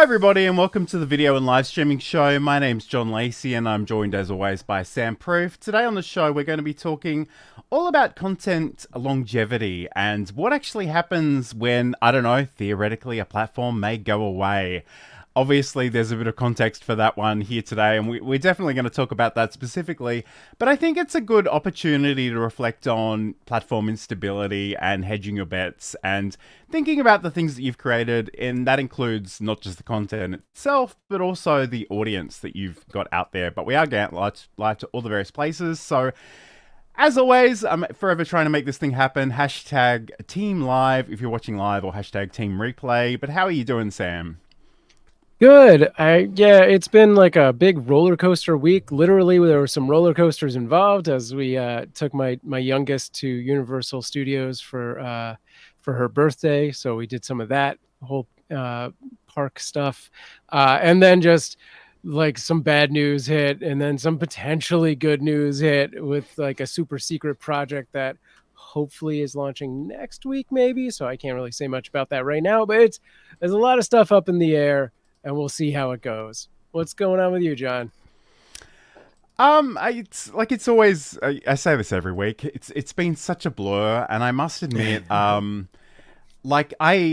Hi everybody and welcome to the video and live streaming show. My name's John Lacey and I'm joined as always by Sam Proof. Today on the show we're going to be talking all about content longevity and what actually happens when, I don't know, theoretically a platform may go away. Obviously, there's a bit of context for that one here today, and we're definitely going to talk about that specifically. But I think it's a good opportunity to reflect on platform instability and hedging your bets and thinking about the things that you've created. And that includes not just the content itself, but also the audience that you've got out there. But we are going live to all the various places. So as always, I'm forever trying to make this thing happen. Hashtag Team Live if you're watching live, or hashtag Team Replay. But how are you doing, Sam? Good. It's been like a big roller coaster week. Literally, there were some roller coasters involved as we took my youngest to Universal Studios for her birthday. So we did some of that whole park stuff, and then just like some bad news hit, and then some potentially good news hit with like a super secret project that hopefully is launching next week, maybe. So I can't really say much about that right now, but there's a lot of stuff up in the air and we'll see how it goes. What's going on with you, John? It's always. I say this every week. It's been such a blur, and I must admit, I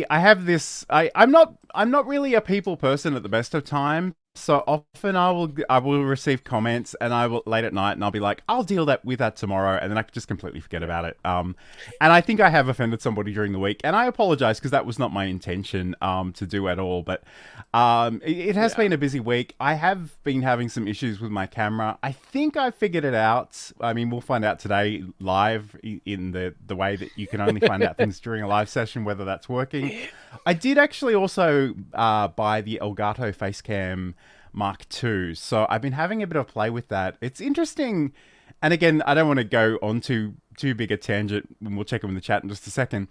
have this. I'm not really a people person at the best of times. So often I will receive comments and I will late at night and I'll be like, I'll deal with that tomorrow, and then I just completely forget about it. And I think I have offended somebody during the week, and I apologize because that was not my intention to do at all. But it has been a busy week. I have been having some issues with my camera. I think I figured it out. I mean, we'll find out today live in the way that you can only find out things during a live session, whether that's working. I did actually also buy the Elgato Facecam Mark II, so I've been having a bit of play with that. It's interesting, and again, I don't want to go on too big a tangent, and we'll check in the chat in just a second.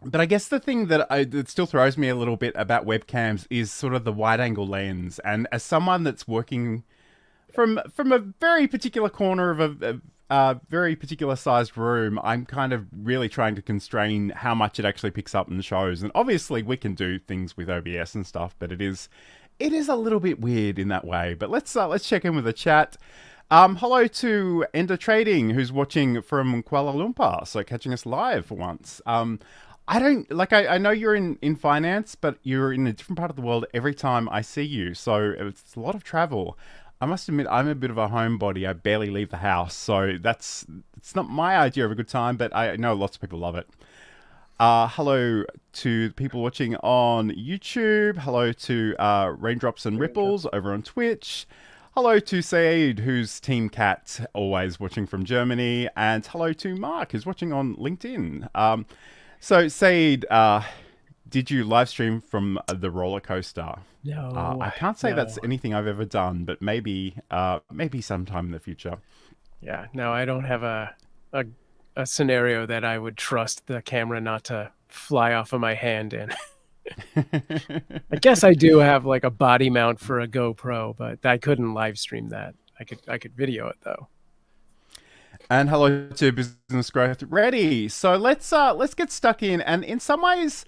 But I guess the thing that still throws me a little bit about webcams is sort of the wide-angle lens, and as someone that's working from a very particular corner of a very particular sized room, I'm kind of really trying to constrain how much it actually picks up in the shows. And obviously we can do things with OBS and stuff, but it is a little bit weird in that way. But let's check in with the chat. Hello to Ender Trading, who's watching from Kuala Lumpur, so catching us live for once. I know you're in finance, but you're in a different part of the world every time I see you, so it's a lot of travel. I must admit, I'm a bit of a homebody. I barely leave the house, so it's not my idea of a good time, but I know lots of people love it. Hello to people watching on YouTube. Hello to Raindrops and Ripples over on Twitch. Hello to Saeed, who's Team Cat, always watching from Germany. And hello to Mark, who's watching on LinkedIn. So Saeed, did you live stream from the roller coaster? No, I can't say no. that's anything I've ever done, but maybe sometime in the future. Yeah, no, I don't have a scenario that I would trust the camera not to fly off of my hand in. I guess I do have like a body mount for a GoPro, but I couldn't live stream that. I could video it though. And hello to Business Growth Ready. So let's get stuck in. And in some ways,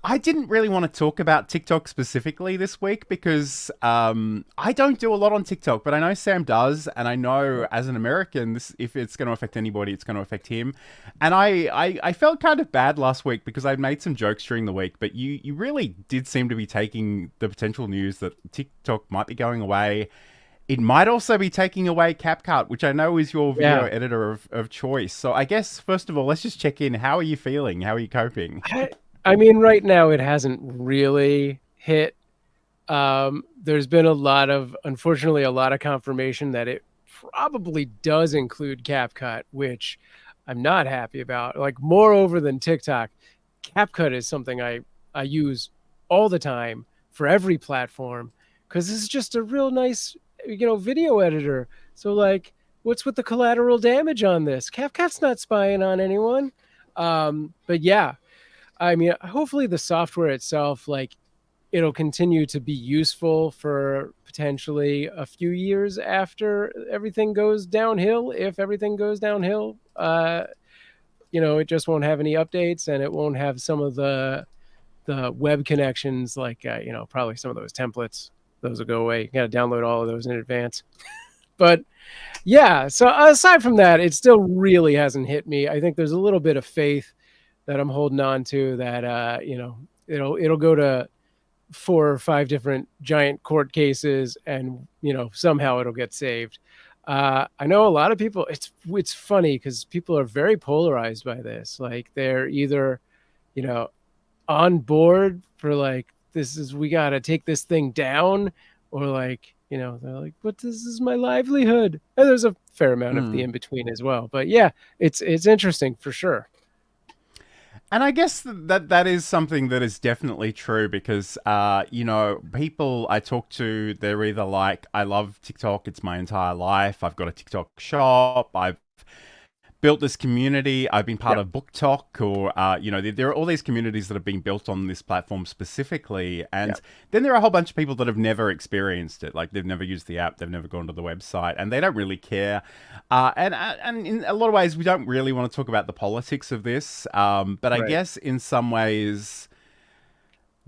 I didn't really want to talk about TikTok specifically this week because I don't do a lot on TikTok, but I know Sam does, and I know as an American, if it's going to affect anybody, it's going to affect him. And I felt kind of bad last week because I made some jokes during the week, but you really did seem to be taking the potential news that TikTok might be going away. It might also be taking away CapCut, which I know is your video editor of choice. So I guess, first of all, let's just check in. How are you feeling? How are you coping? I mean, right now it hasn't really hit. There's been unfortunately, a lot of confirmation that it probably does include CapCut, which I'm not happy about. Like, moreover than TikTok, CapCut is something I use all the time for every platform because this is just a real nice, video editor. So, like, what's with the collateral damage on this? CapCut's not spying on anyone. But yeah. I mean, hopefully the software itself, like, it'll continue to be useful for potentially a few years after everything goes downhill. If everything goes downhill, it just won't have any updates, and it won't have some of the the web connections, like probably some of those templates, those will go away. You got to download all of those in advance. But yeah, so aside from that, it still really hasn't hit me. I think there's a little bit of faith that I'm holding on to that it'll go to 4 or 5 different giant court cases, and somehow it'll get saved. I know a lot of people. It's funny because people are very polarized by this. Like they're either you know on board for like we got to take this thing down, or like they're like, but this is my livelihood. And there's a fair amount of the in between as well. But yeah, it's interesting for sure. And I guess that is something that is definitely true because, people I talk to, they're either like, I love TikTok, it's my entire life, I've got a TikTok shop, I've built this community, I've been part of Book Talk, or, there are all these communities that have been built on this platform specifically. And then there are a whole bunch of people that have never experienced it. Like they've never used the app, they've never gone to the website, and they don't really care. And in a lot of ways, we don't really want to talk about the politics of this. But I guess in some ways,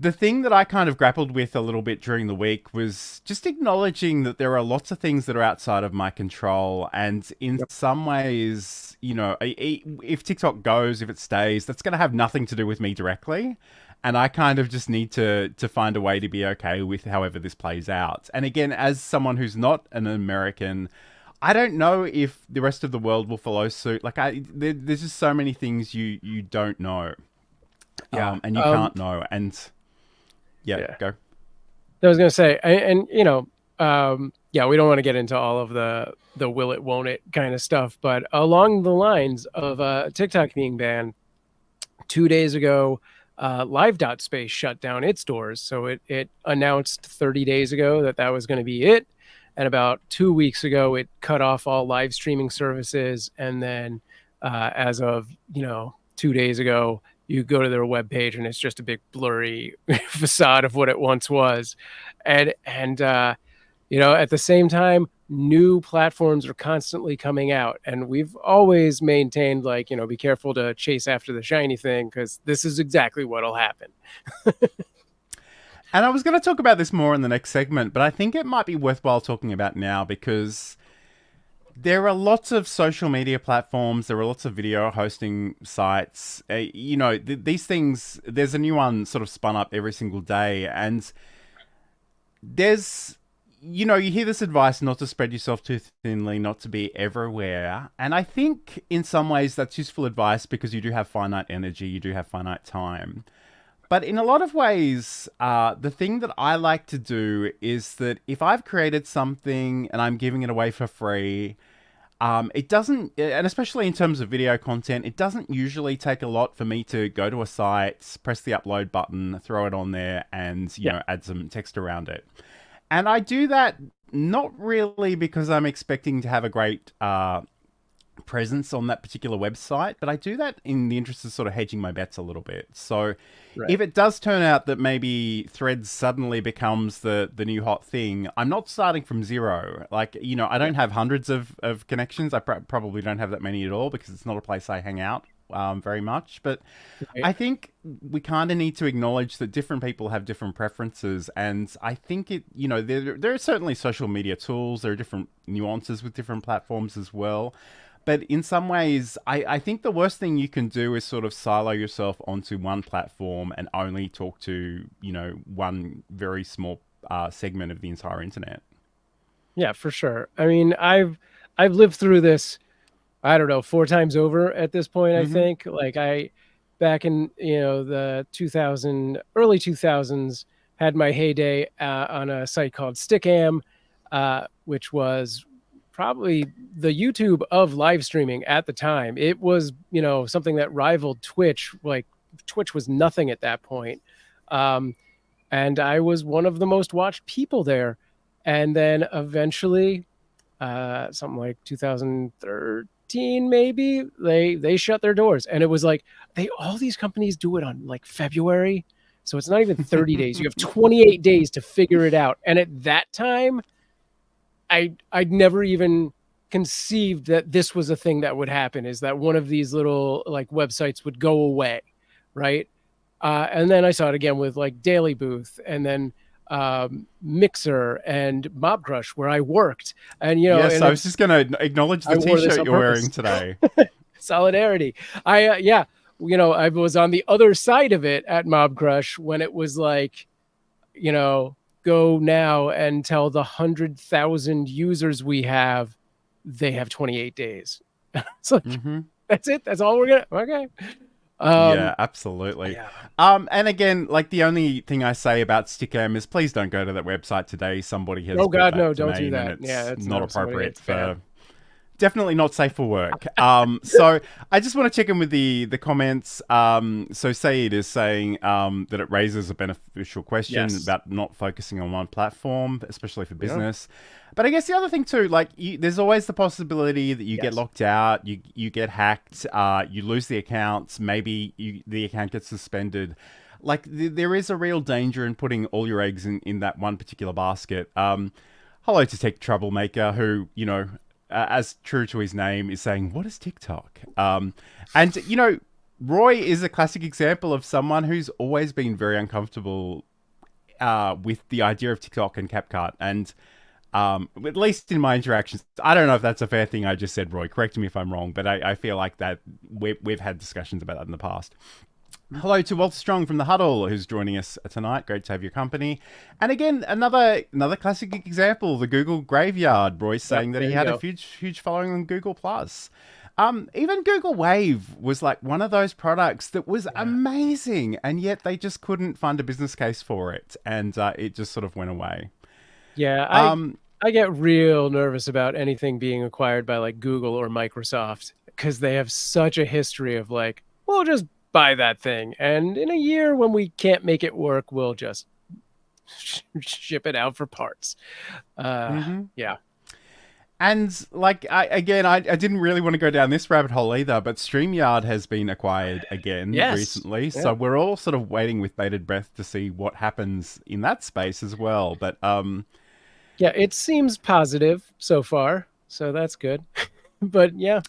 the thing that I kind of grappled with a little bit during the week was just acknowledging that there are lots of things that are outside of my control. And in some ways, if TikTok goes, if it stays, that's going to have nothing to do with me directly. And I kind of just need to find a way to be okay with however this plays out. And again, as someone who's not an American, I don't know if the rest of the world will follow suit. Like there's just so many things you don't know. And you can't know. And go. I was going to say, we don't want to get into all of the will it, won't it kind of stuff, but along the lines of TikTok being banned, 2 days ago, Live.Space shut down its doors. So it announced 30 days ago that was going to be it. And about 2 weeks ago, it cut off all live streaming services. And then as of, 2 days ago, you go to their webpage and it's just a big blurry facade of what it once was. And at the same time, new platforms are constantly coming out. And we've always maintained, like, be careful to chase after the shiny thing, because this is exactly what'll happen. And I was going to talk about this more in the next segment, but I think it might be worthwhile talking about now because there are lots of social media platforms. There are lots of video hosting sites. These things, there's a new one sort of spun up every single day. And there's, you hear this advice not to spread yourself too thinly, not to be everywhere. And I think in some ways that's useful advice because you do have finite energy, you do have finite time. But in a lot of ways, the thing that I like to do is that if I've created something and I'm giving it away for free, it doesn't, and especially in terms of video content, it doesn't usually take a lot for me to go to a site, press the upload button, throw it on there, and add some text around it. And I do that not really because I'm expecting to have a great presence on that particular website, but I do that in the interest of sort of hedging my bets a little bit. So if it does turn out that maybe Threads suddenly becomes the new hot thing, I'm not starting from zero. Like, I don't have hundreds of connections. I probably don't have that many at all because it's not a place I hang out very much. But I think we kind of need to acknowledge that different people have different preferences. And I think there are certainly social media tools. There are different nuances with different platforms as well. But in some ways, I think the worst thing you can do is sort of silo yourself onto one platform and only talk to, one very small segment of the entire internet. Yeah, for sure. I mean, I've lived through this, I don't know, 4 times over at this point, I think. Like back in, the early 2000s, had my heyday on a site called Stickam, which was probably the YouTube of live streaming at the time. It was, something that rivaled Twitch. Like Twitch was nothing at that point. And I was one of the most watched people there. And then eventually, something like 2013, maybe they shut their doors. And it was like, all these companies do it on like February. So it's not even 30 days. You have 28 days to figure it out. And at that time, I'd never even conceived that this was a thing that would happen, is that one of these little like websites would go away, right? And then I saw it again with like Daily Booth, and then Mixer and Mob Crush, where I worked. And Yes, and I was just going to acknowledge I the wore this t-shirt on you're wearing purpose. today. Solidarity. Yeah, I was on the other side of it at Mob Crush when it was like, you know, go now and tell the 100,000 users we have they have 28 days. It's like, Mm-hmm. that's it. That's all we're gonna. Okay. Yeah, absolutely. Yeah. And again, like the only thing I say about Stickam is please don't go to that website today. Somebody has Oh built God, that no! Don't do domain, and that. Yeah, it's it's not no. Somebody, appropriate it's bad. for. Definitely not safe for work. So I just want to check in with the comments. So Saeed is saying that it raises a beneficial question Yes. about not focusing on one platform, especially for Yeah. business. But I guess the other thing too, like there's always the possibility that you get Yes. locked out, you get hacked, you lose the accounts, maybe the account gets suspended. Like there is a real danger in putting all your eggs in that one particular basket. Hello to Tech Troublemaker, who as true to his name, is saying, "What is TikTok?" And Roy is a classic example of someone who's always been very uncomfortable with the idea of TikTok and CapCut, and at least in my interactions, I don't know if that's a fair thing I just said, Roy. Correct me if I'm wrong, but I feel like that we've had discussions about that in the past. Hello to Walter Strong from the Huddle, who's joining us tonight. Great to have your company. And again, another classic example, the Google Graveyard. Roy's saying that he had a huge following on Google Plus. Even Google Wave was like one of those products that was amazing, and yet they just couldn't find a business case for it, and it just sort of went away. Yeah, I get real nervous about anything being acquired by like Google or Microsoft because they have such a history of like, we'll just buy that thing, and in a year when we can't make it work, we'll just ship it out for parts. Yeah. And like I didn't really want to go down this rabbit hole either, but StreamYard has been acquired again recently. Yeah. So we're all sort of waiting with bated breath to see what happens in that space as well. But yeah, it seems positive so far, so that's good. But yeah,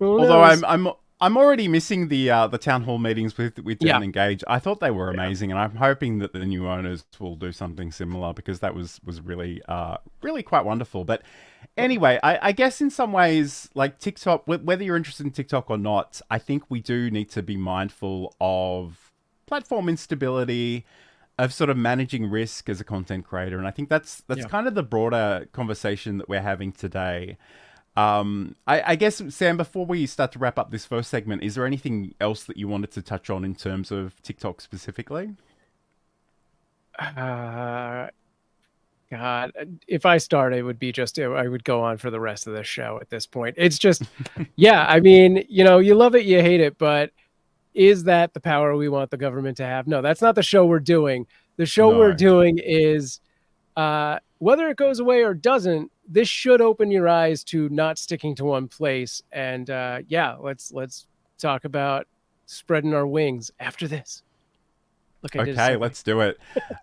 although I'm already missing the town hall meetings with Dan Engage. I thought they were amazing, and I'm hoping that the new owners will do something similar because that was really really quite wonderful. But anyway, I guess in some ways, like TikTok, whether you're interested in TikTok or not, I think we do need to be mindful of platform instability, of sort of managing risk as a content creator, and I think that's kind of the broader conversation that we're having today. I guess, Sam, before we start to wrap up this first segment, is there anything else that you wanted to touch on in terms of TikTok specifically? God, if I start, it would be I would go on for the rest of the show at this point. It's just, yeah, I mean, you love it, you hate it, but is that the power we want the government to have? No, that's not the show we're doing. The show we're doing is, whether it goes away or doesn't, this should open your eyes to not sticking to one place. And let's talk about spreading our wings after this. Look, okay, let's do it.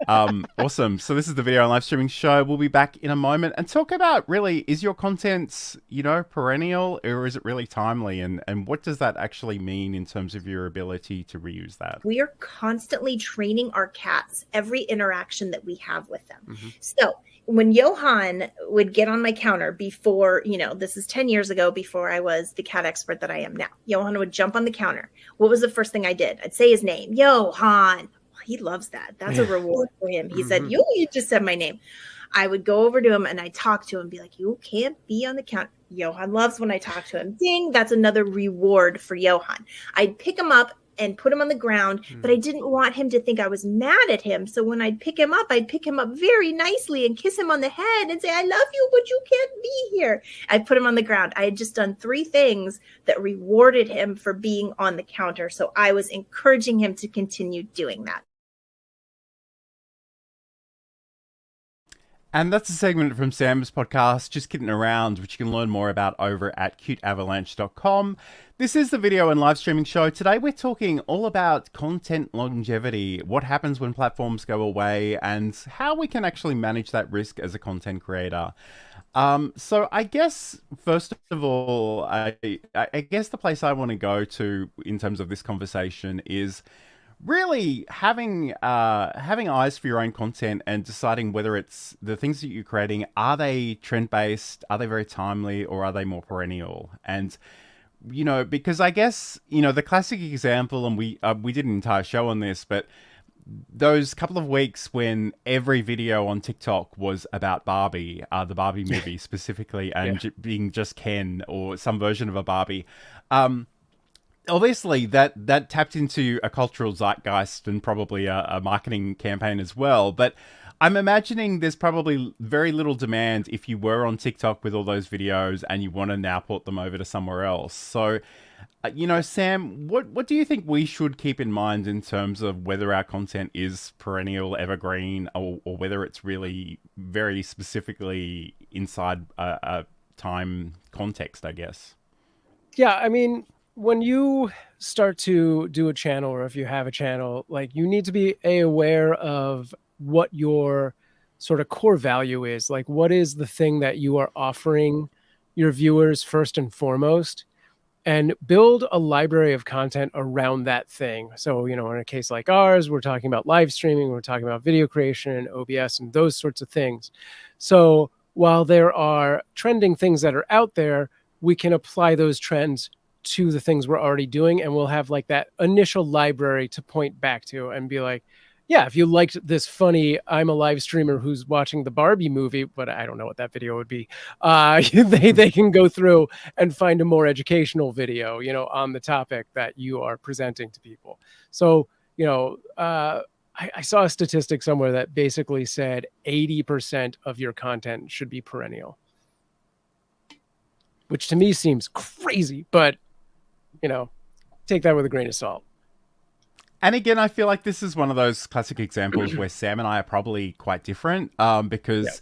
Awesome. So this is the video and live streaming show. We'll be back in a moment and talk about really, is your content, perennial, or is it really timely? And what does that actually mean in terms of your ability to reuse that? We are constantly training our cats every interaction that we have with them. Mm-hmm. So when Johan would get on my counter before, this is 10 years ago, before I was the cat expert that I am now, Johan would jump on the counter. What was the first thing I did? I'd say his name, Johan. He loves that. That's a reward for him. He said, you just said my name. I would go over to him and I'd talk to him and be like, you can't be on the counter. Johan loves when I talk to him. Ding, that's another reward for Johan. I'd pick him up and put him on the ground, but I didn't want him to think I was mad at him. So when I'd pick him up very nicely and kiss him on the head and say, I love you, but you can't be here. I'd put him on the ground. I had just done 3 things that rewarded him for being on the counter. So I was encouraging him to continue doing that. And that's a segment from Sam's podcast, Just Kidding Around, which you can learn more about over at cuteavalanche.com. This is the video and live streaming show. Today we're talking all about content longevity, what happens when platforms go away, and how we can actually manage that risk as a content creator. So I guess, first of all, I guess the place I want to go to in terms of this conversation is really having eyes for your own content and deciding whether it's the things that you're creating, are they trend based, are they very timely, or are they more perennial? And because I guess the classic example, and we did an entire show on this, but those couple of weeks when every video on TikTok was about Barbie, the Barbie movie specifically, and being just Ken or some version of a Barbie. Obviously, that tapped into a cultural zeitgeist and probably a marketing campaign as well. But I'm imagining there's probably very little demand if you were on TikTok with all those videos and you want to now port them over to somewhere else. So, Sam, what do you think we should keep in mind in terms of whether our content is perennial, evergreen, or whether it's really very specifically inside a time context, I guess? Yeah, I mean, when you start to do a channel, or if you have a channel, like, you need to be aware of what your sort of core value is. Like, what is the thing that you are offering your viewers first and foremost, and build a library of content around that thing. So, in a case like ours, we're talking about live streaming, we're talking about video creation, OBS, and those sorts of things. So while there are trending things that are out there, we can apply those trends to the things we're already doing, and we'll have like that initial library to point back to and be like, yeah, if you liked this funny, I'm a live streamer who's watching the Barbie movie, but I don't know what that video would be. They can go through and find a more educational video, on the topic that you are presenting to people. So, I saw a statistic somewhere that basically said 80% of your content should be perennial, which to me seems crazy, but take that with a grain of salt. And again, I feel like this is one of those classic examples where Sam and I are probably quite different, because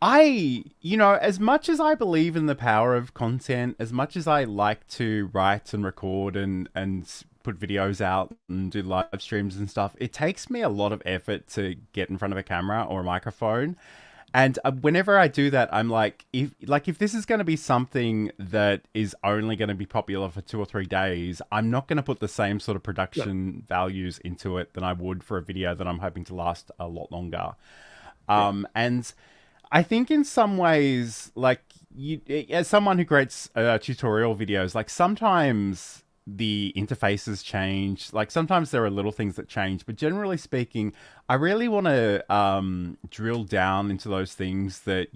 as much as I believe in the power of content, as much as I like to write and record and put videos out and do live streams and stuff, it takes me a lot of effort to get in front of a camera or a microphone. And whenever I do that, I'm like, if this is going to be something that is only going to be popular for 2 or 3 days, I'm not going to put the same sort of production values into it than I would for a video that I'm hoping to last a lot longer. And I think in some ways, like, as someone who creates tutorial videos, like, sometimes the interfaces change. Like, sometimes there are little things that change, but generally speaking, I really want to drill down into those things that,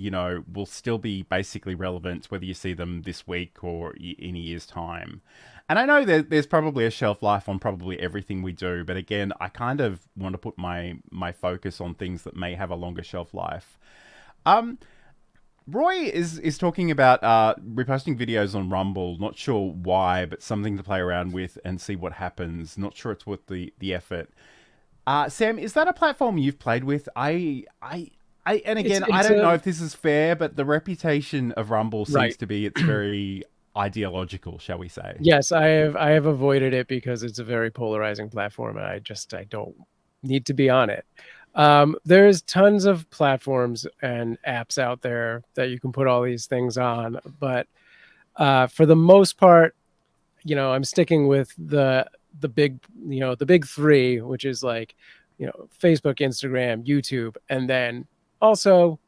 will still be basically relevant, whether you see them this week or in a year's time. And I know that there's probably a shelf life on probably everything we do, but again, I kind of want to put my focus on things that may have a longer shelf life. Roy is talking about reposting videos on Rumble. Not sure why, but something to play around with and see what happens. Not sure it's worth the effort. Sam, is that a platform you've played with? And again, I don't know if this is fair, but the reputation of Rumble seems to be it's very ideological, shall we say? Yes, I have avoided it because it's a very polarizing platform, and I don't need to be on it. There's tons of platforms and apps out there that you can put all these things on, but for the most part, I'm sticking with the big three, which is like, Facebook, Instagram, YouTube, and then also,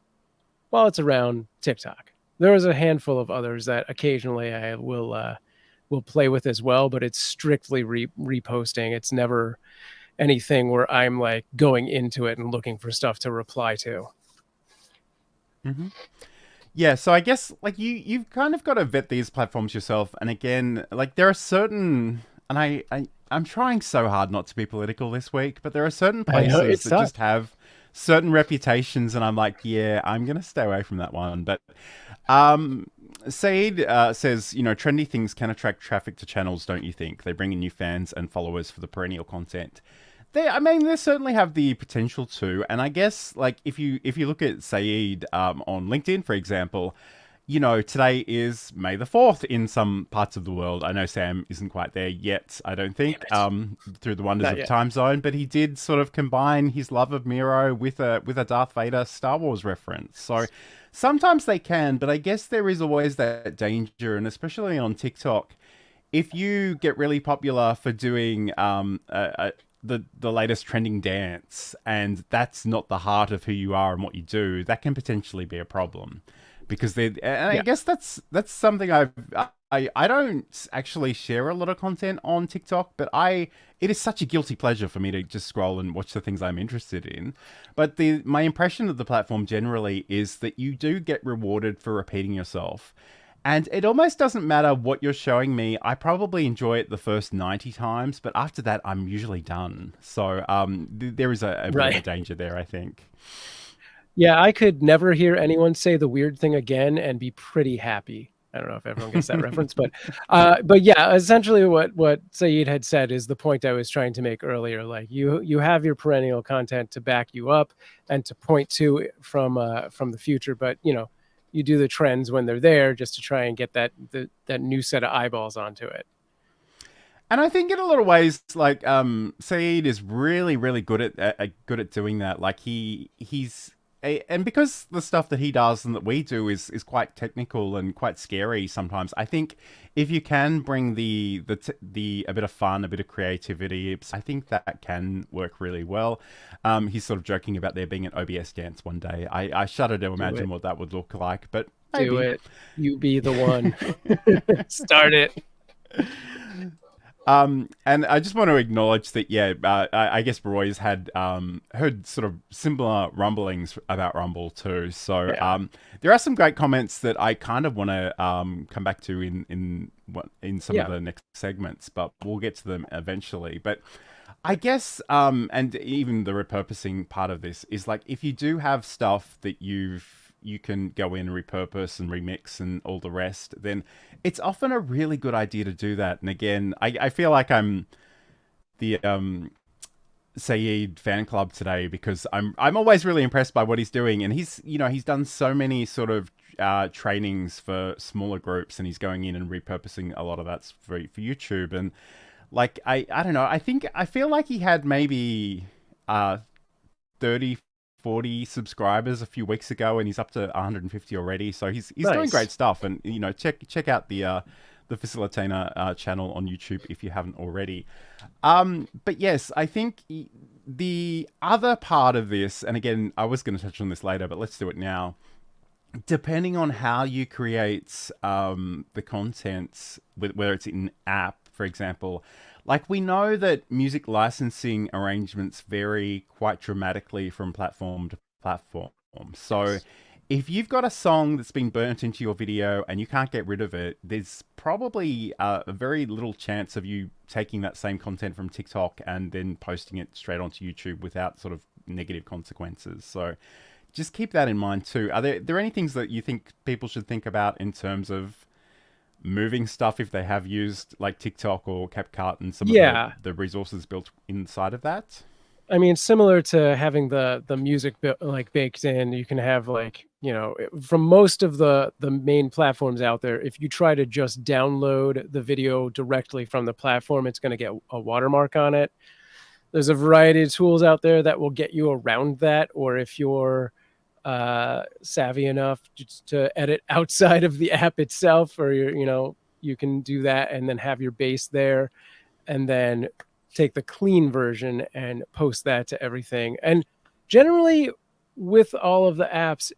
while it's around, TikTok. There is a handful of others that occasionally I will play with as well, but it's strictly reposting. It's never anything where I'm like going into it and looking for stuff to reply to. Mm-hmm. Yeah, so I guess like you've kind of got to vet these platforms yourself. And again, like there are certain, and I'm trying so hard not to be political this week, but there are certain places that just have certain reputations, and I'm like, yeah, I'm gonna stay away from that one. But Saeed says, trendy things can attract traffic to channels, don't you think? They bring in new fans and followers for the perennial content. They certainly have the potential to, and I guess like if you look at Saeed on LinkedIn, for example, today is May the 4th in some parts of the world. I know Sam isn't quite there yet, I don't think, through the wonders of time zone, but he did sort of combine his love of Miro with a Darth Vader Star Wars reference. So sometimes they can, but I guess there is always that danger, and especially on TikTok, if you get really popular for doing the latest trending dance, and that's not the heart of who you are and what you do, that can potentially be a problem. Because they, and I guess that's something I don't actually share a lot of content on TikTok, but it is such a guilty pleasure for me to just scroll and watch the things I'm interested in. But my impression of the platform generally is that you do get rewarded for repeating yourself. And it almost doesn't matter what you're showing me. I probably enjoy it the first 90 times, but after that, I'm usually done. So there is a bit of a danger there, I think. Yeah, I could never hear anyone say the weird thing again and be pretty happy. I don't know if everyone gets that reference, but yeah, essentially what Saeed had said is the point I was trying to make earlier. Like you have your perennial content to back you up and to point to from the future, but you do the trends when they're there just to try and get that new set of eyeballs onto it. And I think in a lot of ways, like Saeed is really, really good at doing that. Like and because the stuff that he does and that we do is quite technical and quite scary sometimes, I think if you can bring a bit of fun, a bit of creativity, I think that can work really well. He's sort of joking about there being an OBS dance one day. I shudder to imagine what that would look like, but maybe. Do it. You be the one. Start it. And I just want to acknowledge that, I guess Roy's had heard sort of similar rumblings about Rumble too. So there are some great comments that I kind of want to come back to in some of the next segments, but we'll get to them eventually. But I guess, and even the repurposing part of this is like, if you do have stuff that you can go in and repurpose and remix and all the rest, then it's often a really good idea to do that. And again, I feel like I'm the Saeed fan club today because I'm always really impressed by what he's doing. And he's done so many sort of trainings for smaller groups, and he's going in and repurposing a lot of that for YouTube. And like, I don't know, I feel like he had maybe 30, 40 subscribers a few weeks ago, and he's up to 150 already. So he's doing great stuff. And check out the Facilitator channel on YouTube if you haven't already. But yes, I think the other part of this, and again, I was going to touch on this later, but let's do it now. Depending on how you create the content, whether it's in app, for example. Like, we know that music licensing arrangements vary quite dramatically from platform to platform. So if you've got a song that's been burnt into your video and you can't get rid of it, there's probably a very little chance of you taking that same content from TikTok and then posting it straight onto YouTube without sort of negative consequences. So just keep that in mind too. Are there any things that you think people should think about in terms of moving stuff if they have used like TikTok or CapCut and some of the resources built inside of that? I mean, similar to having the music baked in, you can have from most of the main platforms out there, if you try to just download the video directly from the platform, it's going to get a watermark on it. There's a variety of tools out there that will get you around that, or if you're savvy enough just to edit outside of the app itself, or you can do that and then have your base there and then take the clean version and post that to everything. And generally with all of the apps,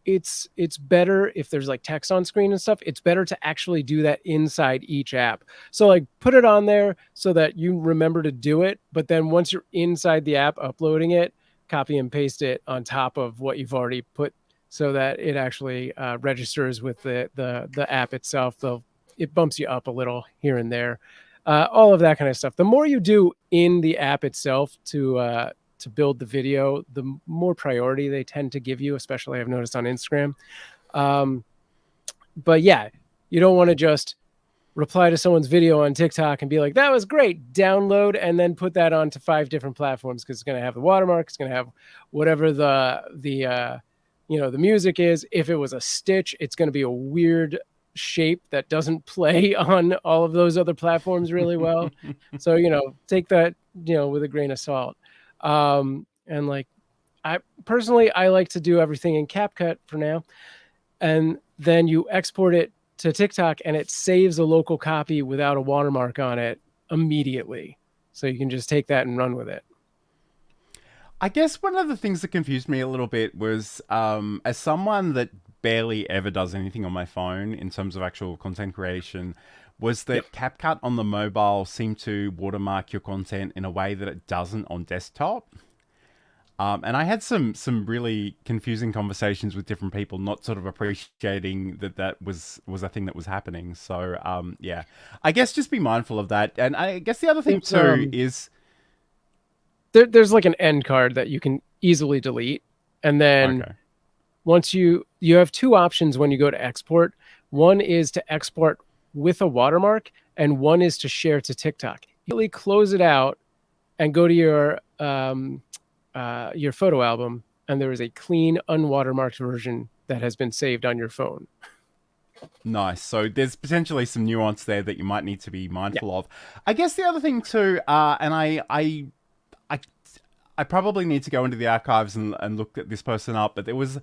it's better if there's like text on screen and stuff. It's better to actually do that inside each app. So like put it on there so that you remember to do it, but then once you're inside the app uploading it, copy and paste it on top of what you've already put so that it actually registers with the app itself. So it bumps you up a little here and there. All of that kind of stuff. The more you do in the app itself to build the video, the more priority they tend to give you, especially I've noticed on Instagram. But yeah, you don't want to just reply to someone's video on TikTok and be like, that was great, download, and then put that onto 5 different platforms, because it's going to have the watermark, it's going to have whatever the music is. If it was a stitch, it's going to be a weird shape that doesn't play on all of those other platforms really well. So, take that, with a grain of salt. And like, I like to do everything in CapCut for now. And then you export it to TikTok and it saves a local copy without a watermark on it immediately. So you can just take that and run with it. I guess one of the things that confused me a little bit was, as someone that barely ever does anything on my phone in terms of actual content creation, was that CapCut on the mobile seemed to watermark your content in a way that it doesn't on desktop. And I had some really confusing conversations with different people, not sort of appreciating that was a thing that was happening. So yeah, I guess just be mindful of that. And I guess the other thing too is there's like an end card that you can easily delete, and then once you have two options when you go to export. One is to export with a watermark, and one is to share to TikTok. You really close it out and go to your photo album, and there is a clean, unwatermarked version that has been saved on your phone. Nice. So there's potentially some nuance there that you might need to be mindful of. I guess the other thing too, and I probably need to go into the archives and look at this person up, but there was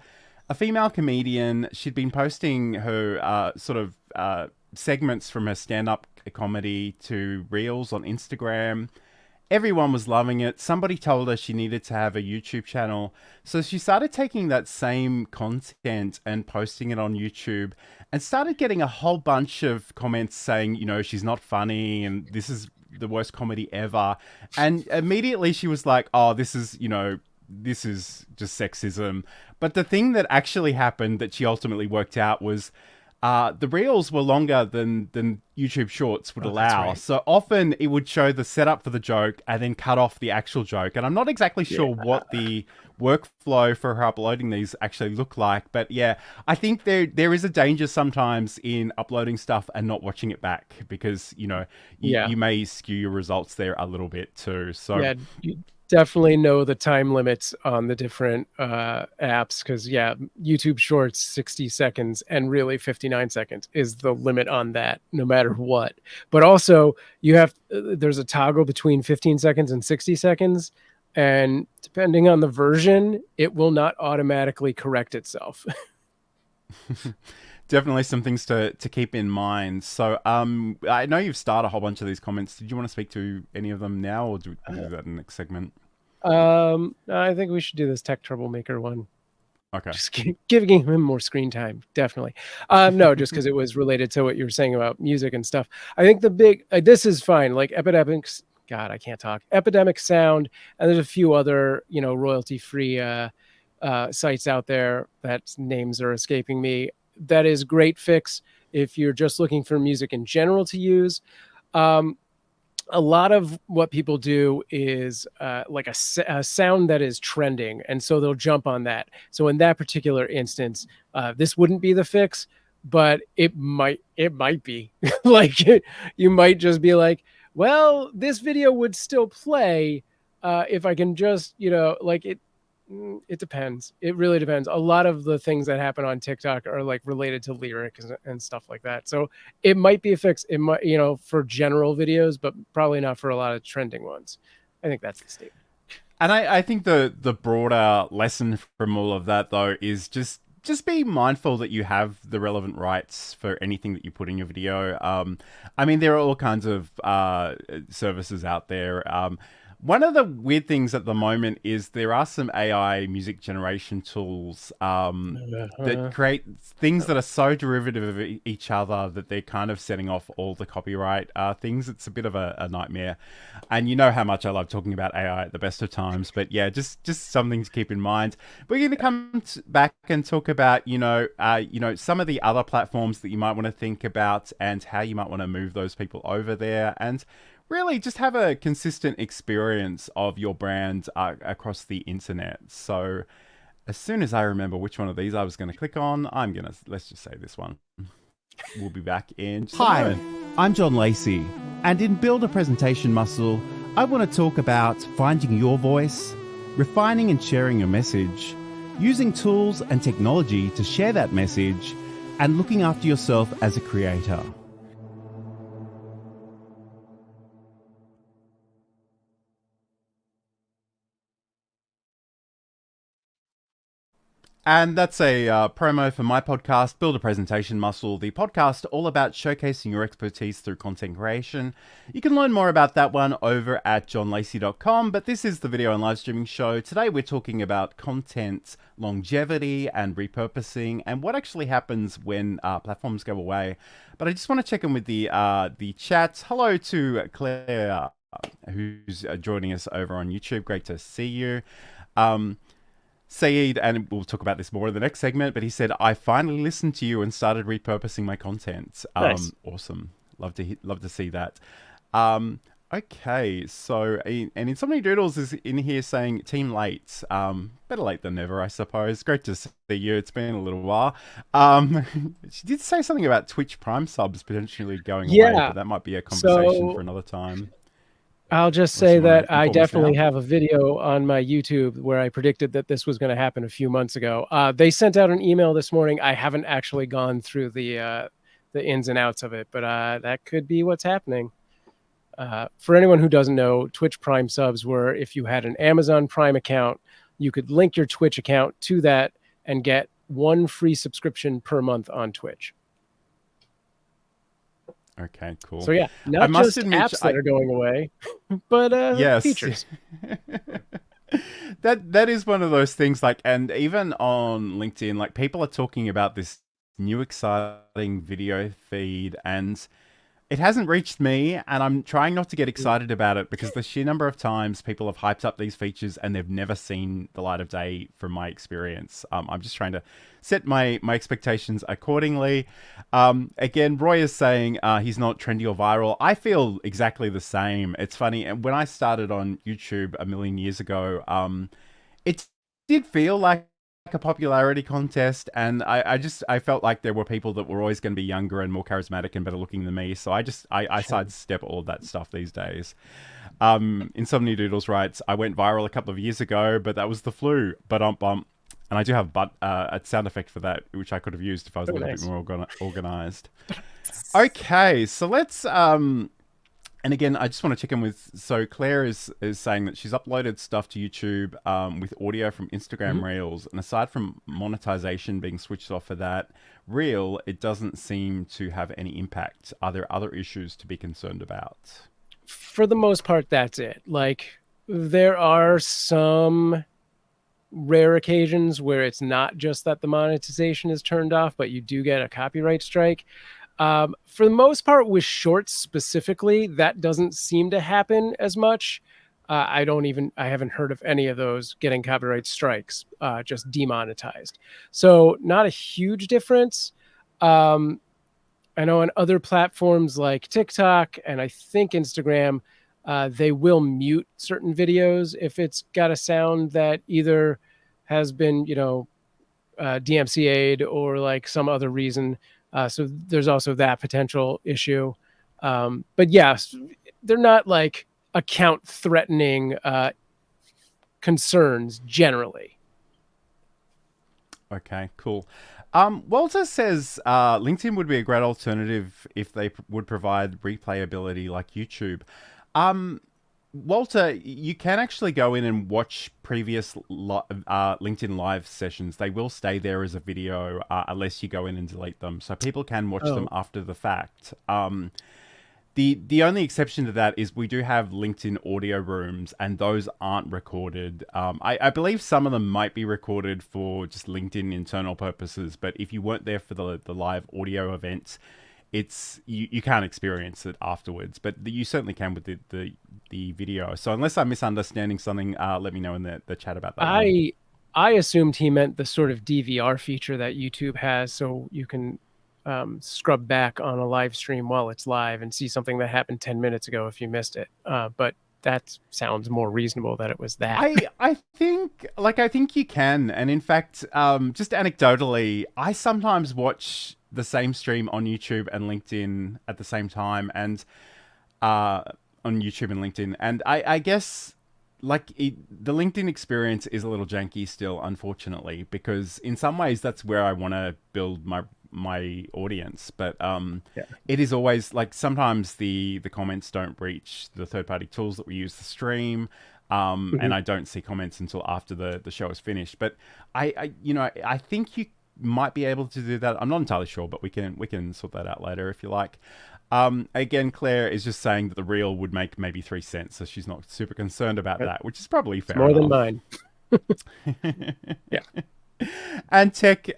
a female comedian. She'd been posting her segments from her stand-up comedy to reels on Instagram. Everyone was loving it. Somebody told her she needed to have a YouTube channel. So she started taking that same content and posting it on YouTube, and started getting a whole bunch of comments saying, you know, she's not funny and this is the worst comedy ever. And immediately she was like, oh, this is just sexism. But the thing that actually happened that she ultimately worked out was the reels were longer than YouTube Shorts would allow. Right. So often it would show the setup for the joke and then cut off the actual joke. And I'm not exactly sure what the workflow for her uploading these actually look like. But yeah, I think there is a danger sometimes in uploading stuff and not watching it back, because, you know, you may skew your results there a little bit too. So yeah, you definitely know the time limits on the different apps, because YouTube Shorts 60 seconds and really 59 seconds is the limit on that, no matter what. But also you have there's a toggle between 15 seconds and 60 seconds, and depending on the version, it will not automatically correct itself. Definitely some things to keep in mind. So I know you've started a whole bunch of these comments. Did you want to speak to any of them now, or do we do that in the next segment? I think we should do this tech troublemaker one. Okay. Just giving him more screen time, definitely. No, just because it was related to what you were saying about music and stuff. I think the big this is fine. Like Epidemics, God, I can't talk. Epidemic Sound, and there's a few other royalty-free sites out there that names are escaping me. That is great fix if you're just looking for music in general to use. A lot of what people do is like a sound that is trending, and so they'll jump on that. So in that particular instance, this wouldn't be the fix, but it might be. Like you might just be like, well, this video would still play if I can just like it. It depends. It really depends. A lot of the things that happen on TikTok are like related to lyrics and stuff like that. So it might be a fix. It might, for general videos, but probably not for a lot of trending ones. I think that's the statement. And I think the broader lesson from all of that, though, is just be mindful that you have the relevant rights for anything that you put in your video. I mean, there are all kinds of services out there. One of the weird things at the moment is there are some AI music generation tools that create things that are so derivative of each other that they're kind of setting off all the copyright things. It's a bit of a nightmare. And you know how much I love talking about AI at the best of times. But yeah, just something to keep in mind. We're going to come back and talk about, some of the other platforms that you might want to think about and how you might want to move those people over there, and really just have a consistent experience of your brand across the internet. So as soon as I remember which one of these I was going to click on, let's just say this one. We'll be back in just a moment. I'm John Lacey, and in Build a Presentation Muscle, I want to talk about finding your voice, refining and sharing your message, using tools and technology to share that message, and looking after yourself as a creator. And that's a promo for my podcast, Build a Presentation Muscle, the podcast all about showcasing your expertise through content creation. You can learn more about that one over at johnlacey.com, but this is the video and live streaming show. Today we're talking about content longevity and repurposing and what actually happens when platforms go away. But I just want to check in with the chat. Hello to Claire, who's joining us over on YouTube. Great to see you. Saeed, and we'll talk about this more in the next segment, but he said, I finally listened to you and started repurposing my content. Nice. Awesome. Love to see that. Okay, so, and Insomnia Doodles is in here saying, team late. Better late than never, I suppose. Great to see you. It's been a little while. She did say something about Twitch Prime subs potentially going away, but that might be a conversation for another time. I'll just say that I definitely have a video on my YouTube where I predicted that this was going to happen a few months ago. They sent out an email this morning. I haven't actually gone through the ins and outs of it, but that could be what's happening. For anyone who doesn't know, Twitch Prime subs were if you had an Amazon Prime account, you could link your Twitch account to that and get one free subscription per month on Twitch. Okay, cool. So yeah, not just apps that are going away, but yes. features. That is one of those things, like, and even on LinkedIn, like, people are talking about this new exciting video feed, and it hasn't reached me, and I'm trying not to get excited about it because the sheer number of times people have hyped up these features and they've never seen the light of day from my experience. I'm just trying to set my expectations accordingly. Again, Roy is saying he's not trendy or viral. I feel exactly the same. It's funny. And when I started on YouTube a million years ago, it did feel like a popularity contest, and I felt like there were people that were always going to be younger and more charismatic and better looking than me, so I sidestep all of that stuff these days. Insomnia Doodles writes, I went viral a couple of years ago, but that was the flu, and I do have a sound effect for that, which I could have used if I was a little bit more organized. Okay, so let's and again, I just want to check in with, so Claire is saying that she's uploaded stuff to YouTube with audio from Instagram Reels. And aside from monetization being switched off for that Reel, it doesn't seem to have any impact. Are there other issues to be concerned about? For the most part, that's it. Like, there are some rare occasions where it's not just that the monetization is turned off, but you do get a copyright strike. For the most part, with shorts specifically, that doesn't seem to happen as much. I haven't heard of any of those getting copyright strikes, just demonetized. So not a huge difference. I know on other platforms like TikTok and I think Instagram, they will mute certain videos if it's got a sound that either has been, DMCA'd or like some other reason. So there's also that potential issue. But yes, they're not like account threatening concerns generally. Okay, cool. Walter says LinkedIn would be a great alternative if they would provide replayability like YouTube. Walter, you can actually go in and watch previous LinkedIn Live sessions. They will stay there as a video unless you go in and delete them. So people can watch them after the fact. The only exception to that is we do have LinkedIn audio rooms, and those aren't recorded. I believe some of them might be recorded for just LinkedIn internal purposes, but if you weren't there for the live audio events, you can't experience it afterwards, but you certainly can with the video. So unless I'm misunderstanding something, let me know in the chat about that. I assumed he meant the sort of DVR feature that YouTube has, so you can scrub back on a live stream while it's live and see something that happened 10 minutes ago if you missed it. But that sounds more reasonable that it was that. I think you can, and in fact, just anecdotally, I sometimes watch the same stream on YouTube and LinkedIn at the same time, and on YouTube and LinkedIn, and I guess the LinkedIn experience is a little janky still, unfortunately, because in some ways that's where I want to build my audience, but it is always like sometimes the comments don't reach the third-party tools that we use to stream. and I don't see comments until after the show is finished. But I think you might be able to do that. I'm not entirely sure, but we can sort that out later if you like. Again, Claire is just saying that the reel would make maybe 3 cents, so she's not super concerned about that, which is probably fair More enough. than mine. Yeah. And tech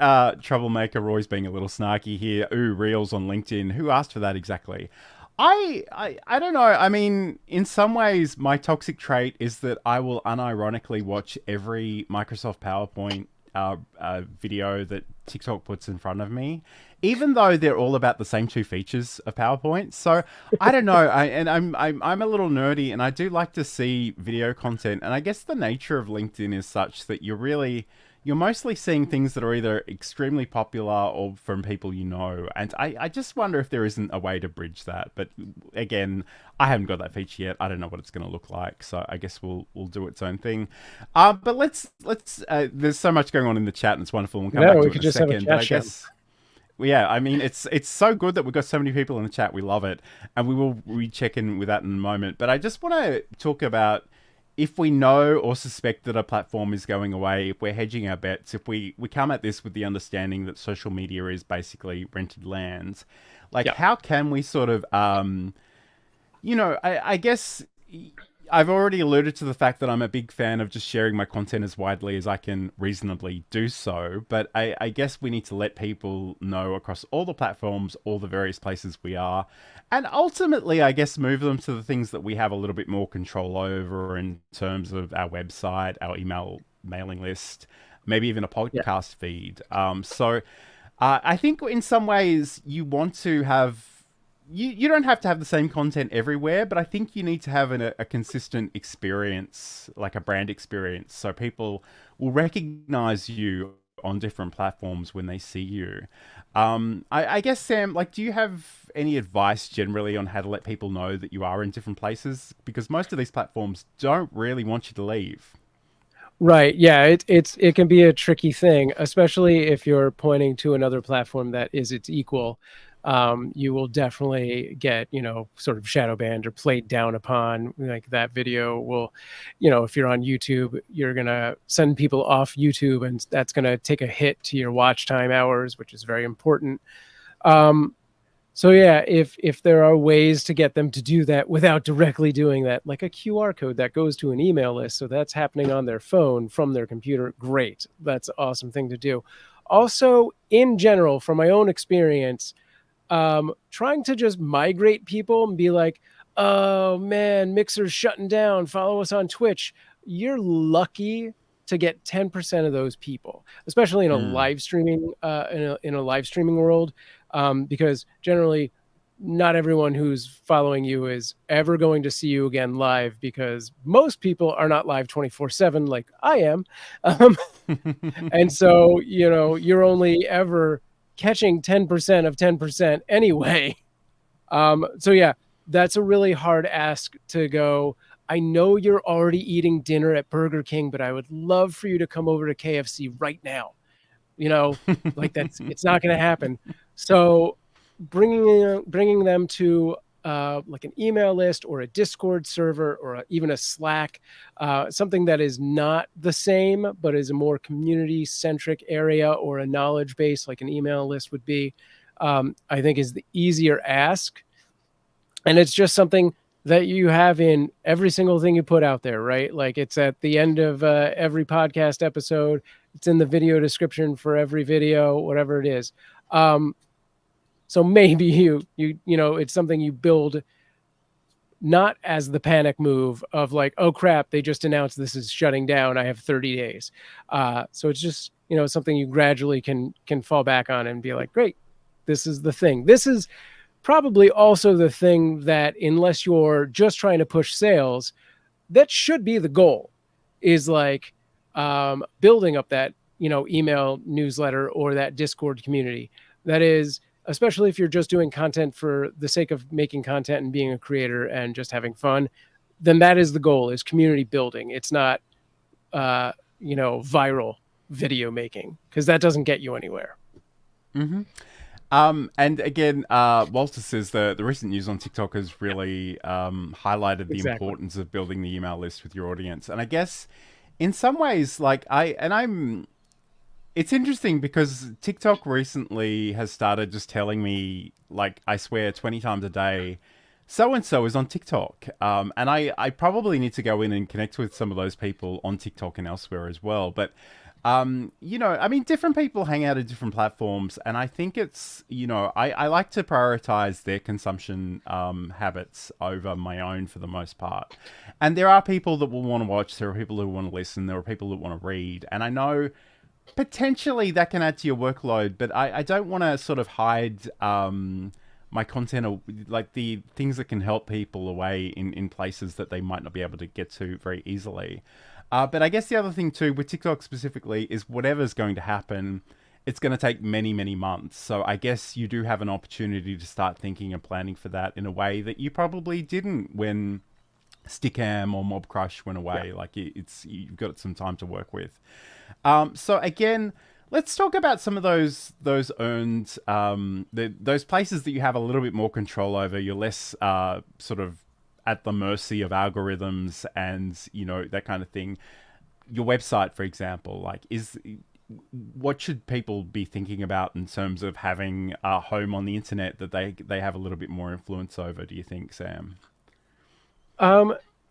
troublemaker Roy's being a little snarky here. Ooh, reels on LinkedIn. Who asked for that exactly? I don't know. I mean, in some ways, my toxic trait is that I will unironically watch every Microsoft PowerPoint video that TikTok puts in front of me, even though they're all about the same 2 features of PowerPoint. So I don't know. I'm a little nerdy, and I do like to see video content. And I guess the nature of LinkedIn is such that you're mostly seeing things that are either extremely popular or from people you know. And I just wonder if there isn't a way to bridge that. But again, I haven't got that feature yet. I don't know what it's going to look like. So I guess we'll do its own thing. But let's there's so much going on in the chat, and it's wonderful. We'll come back to it in a second. But I guess, yeah, I mean, it's so good that we've got so many people in the chat. We love it. And we will recheck in with that in a moment. But I just want to talk about, if we know or suspect that a platform is going away, if we're hedging our bets, if we come at this with the understanding that social media is basically rented land, like, how can we sort of, I guess I've already alluded to the fact that I'm a big fan of just sharing my content as widely as I can reasonably do so. But I guess we need to let people know across all the platforms, all the various places we are. And ultimately, I guess, move them to the things that we have a little bit more control over in terms of our website, our mailing list, maybe even a podcast feed. So I think in some ways you want to have, you don't have to have the same content everywhere, but I think you need to have a consistent experience, like a brand experience, so people will recognize you on different platforms when they see you. I guess, Sam, like, do you have any advice generally on how to let people know that you are in different places? Because most of these platforms don't really want you to leave. Right. Yeah. It can be a tricky thing, especially if you're pointing to another platform that is its equal. You will definitely get, sort of shadow banned or played down upon. Like, that video will, if you're on YouTube, you're going to send people off YouTube, and that's going to take a hit to your watch time hours, which is very important. So yeah, if there are ways to get them to do that without directly doing that, like a QR code that goes to an email list, so that's happening on their phone from their computer, great. That's an awesome thing to do. Also, in general, from my own experience, trying to just migrate people and be like, oh man, Mixer's shutting down, follow us on Twitch. You're lucky to get 10% of those people, especially in a live streaming, in a live streaming world, because generally not everyone who's following you is ever going to see you again live, because most people are not live 24/7 like I am. And so, you're only ever catching 10% of 10% anyway. So yeah, that's a really hard ask to go, I know you're already eating dinner at Burger King, but I would love for you to come over to KFC right now. Like, it's not going to happen. So bringing them to like an email list or a Discord server or even a Slack, something that is not the same, but is a more community-centric area, or a knowledge base like an email list would be, I think is the easier ask. And it's just something that you have in every single thing you put out there, right? Like, it's at the end of every podcast episode. It's in the video description for every video, whatever it is. So maybe you it's something you build not as the panic move of like, oh crap, they just announced this is shutting down, I have 30 days. So it's just, something you gradually can fall back on and be like, great, this is the thing. This is probably also the thing that, unless you're just trying to push sales, that should be the goal, is like building up that, email newsletter or that Discord community. That is, especially if you're just doing content for the sake of making content and being a creator and just having fun, then that is the goal, is community building. It's not, viral video making, because that doesn't get you anywhere. Mm-hmm. And again, Walter says the recent news on TikTok has really highlighted the Exactly. importance of building the email list with your audience. And I guess in some ways, like it's interesting because TikTok recently has started just telling me, like, I swear 20 times a day, so and so is on TikTok. And I probably need to go in and connect with some of those people on TikTok and elsewhere as well. But I mean, different people hang out at different platforms, and I think it's, I like to prioritize their consumption habits over my own for the most part. And there are people that will want to watch, there are people who want to listen, there are people that want to read, and I know potentially that can add to your workload, but I don't want to sort of hide my content, or like the things that can help people away in places that they might not be able to get to very easily. But I guess the other thing too with TikTok specifically is whatever's going to happen, it's going to take many, many months. So I guess you do have an opportunity to start thinking and planning for that in a way that you probably didn't when Stickam or Mob Crush went away. Yeah. Like you've got some time to work with. So again, let's talk about some of those earned those places that you have a little bit more control over. You're less sort of at the mercy of algorithms and that kind of thing. Your website, for example, like what should people be thinking about in terms of having a home on the internet that they have a little bit more influence over? Do you think, Sam?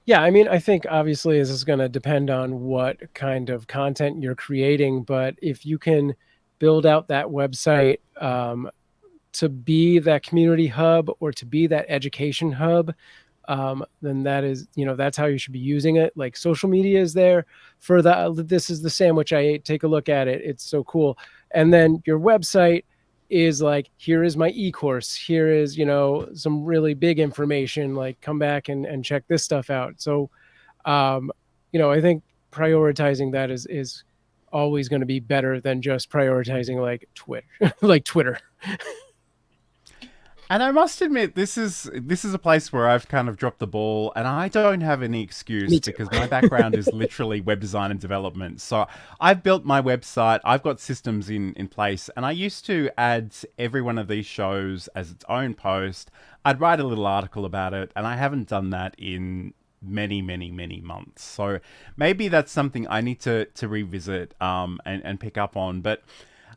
Yeah, I mean, I think obviously this is going to depend on what kind of content you're creating, but if you can build out that website to be that community hub or to be that education hub, then that is, that's how you should be using it. Like social media is there for this is the sandwich I ate. Take a look at it. It's so cool. And then your website is like, here is my e-course. Here is, some really big information, like come back and check this stuff out. So, I think prioritizing that is always going to be better than just prioritizing like Twitter, like Twitter. And I must admit, this is a place where I've kind of dropped the ball, and I don't have any excuse because my background is literally web design and development. So I've built my website, I've got systems in place, and I used to add every one of these shows as its own post. I'd write a little article about it, and I haven't done that in many, many, many months. So maybe that's something I need to revisit and pick up on. But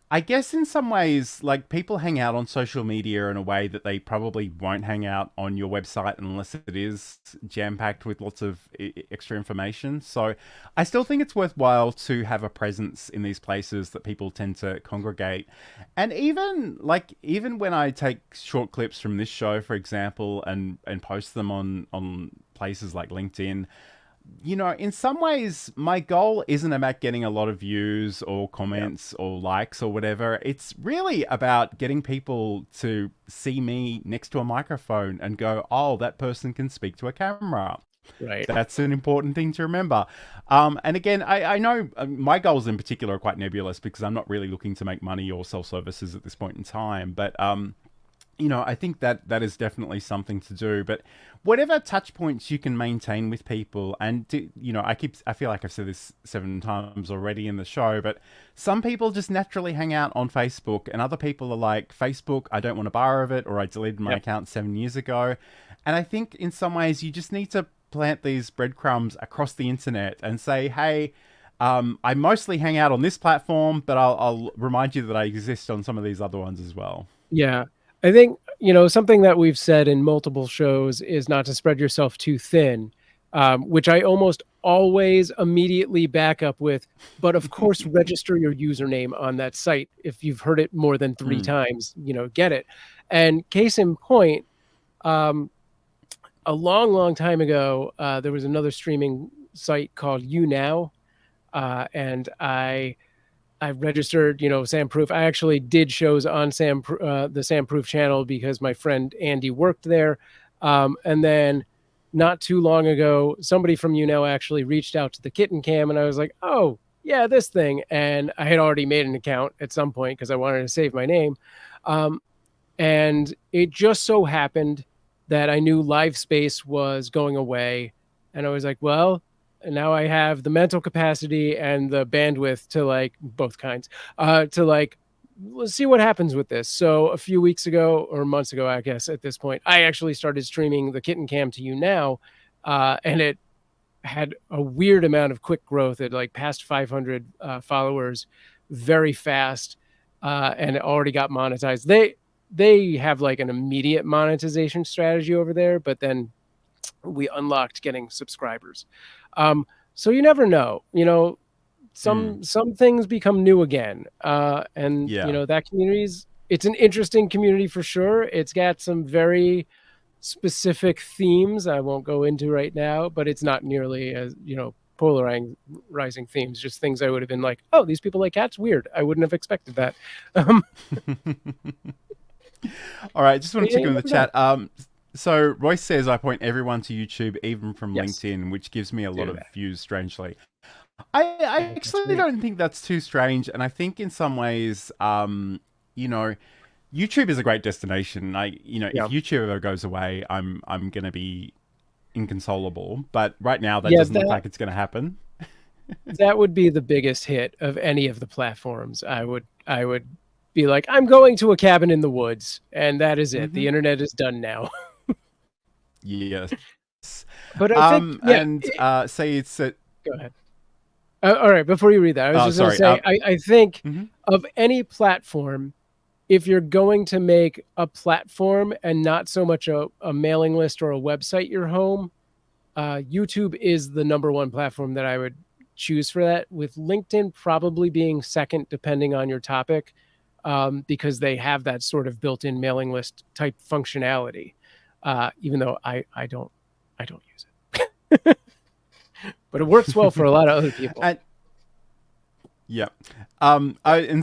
I guess in some ways, like, people hang out on social media in a way that they probably won't hang out on your website unless it is jam-packed with lots of extra information. So I still think it's worthwhile to have a presence in these places that people tend to congregate. And even when I take short clips from this show, for example, and post them on places like LinkedIn, in some ways, my goal isn't about getting a lot of views or comments or likes or whatever. It's really about getting people to see me next to a microphone and go, oh, that person can speak to a camera. Right. That's an important thing to remember. And again, I know my goals in particular are quite nebulous because I'm not really looking to make money or sell services at this point in time. But I think that is definitely something to do. But whatever touch points you can maintain with people, and I feel like I've said this 7 times already in the show, but some people just naturally hang out on Facebook, and other people are like, Facebook, I don't want a bar of it, or I deleted my account 7 years ago. And I think in some ways you just need to plant these breadcrumbs across the internet and say, hey, I mostly hang out on this platform, but I'll remind you that I exist on some of these other ones as well. Yeah. I think, something that we've said in multiple shows is not to spread yourself too thin, which I almost always immediately back up with. But of course, register your username on that site. If you've heard it more than 3 times, get it. And case in point, a long, long time ago, there was another streaming site called YouNow. And I registered, Sam Proof. I actually did shows on the Sam Proof channel because my friend Andy worked there. And then not too long ago, somebody from actually reached out to the Kitten Cam, and I was like, oh, yeah, this thing. And I had already made an account at some point because I wanted to save my name. And it just so happened that I knew LiveSpace was going away. And I was like, well, and now I have the mental capacity and the bandwidth to both kinds, to let's see what happens with this. So a few weeks ago, or months ago, I guess at this point, I actually started streaming the Kitten Cam to you now, and it had a weird amount of quick growth. It like passed 500 followers very fast, and it already got monetized. They have like an immediate monetization strategy over there, but then we unlocked getting subscribers. So you never know, some things become new again. And that it's an interesting community for sure. It's got some very specific themes I won't go into right now, but it's not nearly as, polarizing themes, just things I would have been like, oh, these people like cats, weird. I wouldn't have expected that. All right, just want to check in the chat. So Royce says I point everyone to YouTube, even from LinkedIn, which gives me a lot of views, strangely. I actually don't think that's too strange, and I think in some ways, YouTube is a great destination. If YouTube ever goes away, I'm going to be inconsolable. But right now, that doesn't look like it's going to happen. That would be the biggest hit of any of the platforms. I would be like, I'm going to a cabin in the woods, and that is it. The internet is done now. Yes. But I think, say it's a... Go ahead. All right, before you read that, I was just going to say, I think of any platform, if you're going to make a platform and not so much a mailing list or a website your home, YouTube is the number one platform that I would choose for that, with LinkedIn probably being second, depending on your topic, because they have that sort of built-in mailing list type functionality, even though I don't use it. But it works well for a lot of other people. And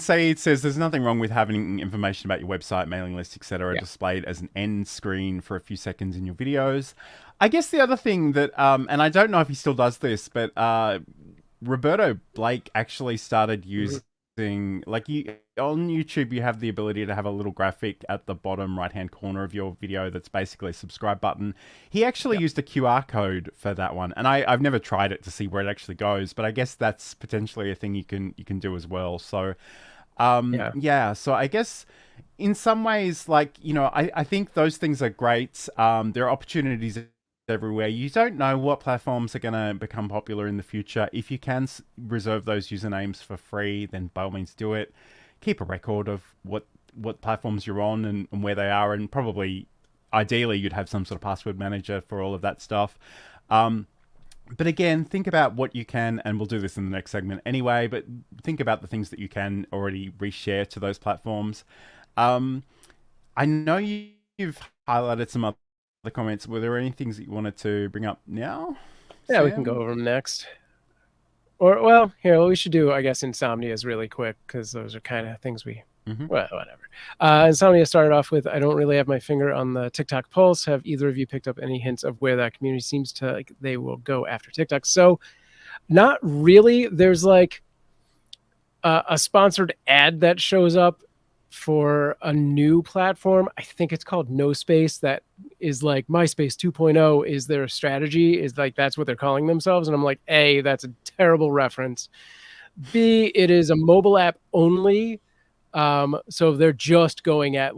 say it says there's nothing wrong with having information about your website, mailing list, etc. displayed as an end screen for a few seconds in your videos. I guess the other thing that, and I don't know if he still does this, but Roberto Blake actually started using, on YouTube, you have the ability to have a little graphic at the bottom right-hand corner of your video that's basically a subscribe button. He actually used a QR code for that one, and I've never tried it to see where it actually goes, but I guess that's potentially a thing you can do as well. So, so I guess in some ways, I think those things are great. There are opportunities everywhere. You don't know what platforms are going to become popular in the future. If you can reserve those usernames for free, then by all means do it. Keep a record of what platforms you're on and where they are, and probably ideally you'd have some sort of password manager for all of that stuff. But again, think about what you can, and we'll do this in the next segment anyway, but think about the things that you can already reshare to those platforms. I know you've highlighted some other comments. Were there any things that you wanted to bring up now? Yeah, Sam? We can go over them next. Or, well, here, what we should do, I guess, Insomnia is really quick, because those are kind of things we... Well, whatever. Insomnia started off with, I don't really have my finger on the TikTok pulse. Have either of you picked up any hints of where that community seems to, they will go after TikTok? So, not really. There's a sponsored ad that shows up for a new platform. I think it's called No Space. That is like MySpace 2.0 is their strategy, is that's what they're calling themselves. And I'm like, A, that's a terrible reference. B, it is a mobile app only. So they're just going at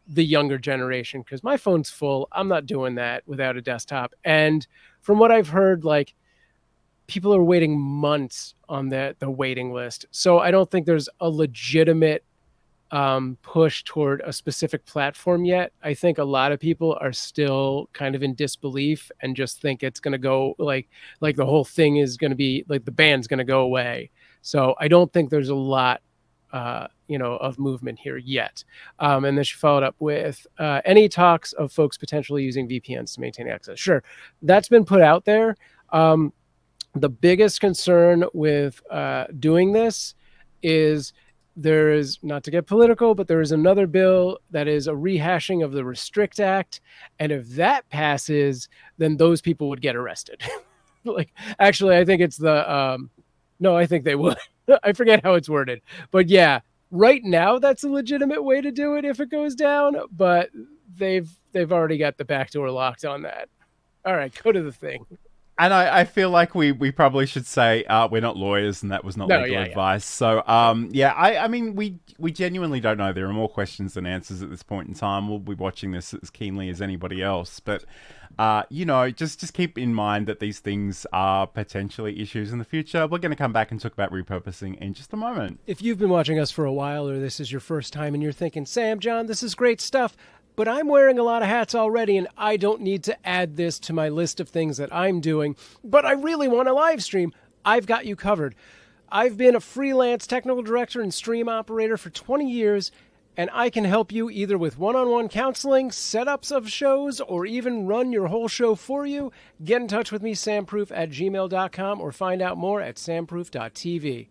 the younger generation, because my phone's full. I'm not doing that without a desktop. And from what I've heard, people are waiting months on the waiting list. So I don't think there's a legitimate push toward a specific platform yet. I think a lot of people are still kind of in disbelief and just think it's going to go like the whole thing is going to be the band's going to go away. So I don't think there's a lot of movement here yet. And then she followed up with any talks of folks potentially using VPNs to maintain access. Sure, that's been put out there. The biggest concern with doing this is there is, not to get political, but there is another bill that is a rehashing of the Restrict Act. And if that passes, then those people would get arrested. Actually, I think it's no, I think they would. I forget how it's worded. But yeah, right now, that's a legitimate way to do it if it goes down. But they've already got the back door locked on that. All right, go to the thing. And I feel like we probably should say we're not lawyers and that was not No, legal yeah. advice. So yeah, I mean we genuinely don't know. There are more questions than answers at this point in time. We'll be watching this as keenly as anybody else. But you know, just keep in mind that these things are potentially issues in the future. We're going to come back and talk about repurposing in just a moment. If you've been watching us for a while or this is your first time and you're thinking, Sam, John, this is great stuff, but I'm wearing a lot of hats already and I don't need to add this to my list of things that I'm doing, but I really want to live stream, I've got you covered. I've been a freelance technical director and stream operator for 20 years, and I can help you either with one-on-one counseling, setups of shows, or even run your whole show for you. Get in touch with me, samproof@gmail.com, or find out more at samproof.tv.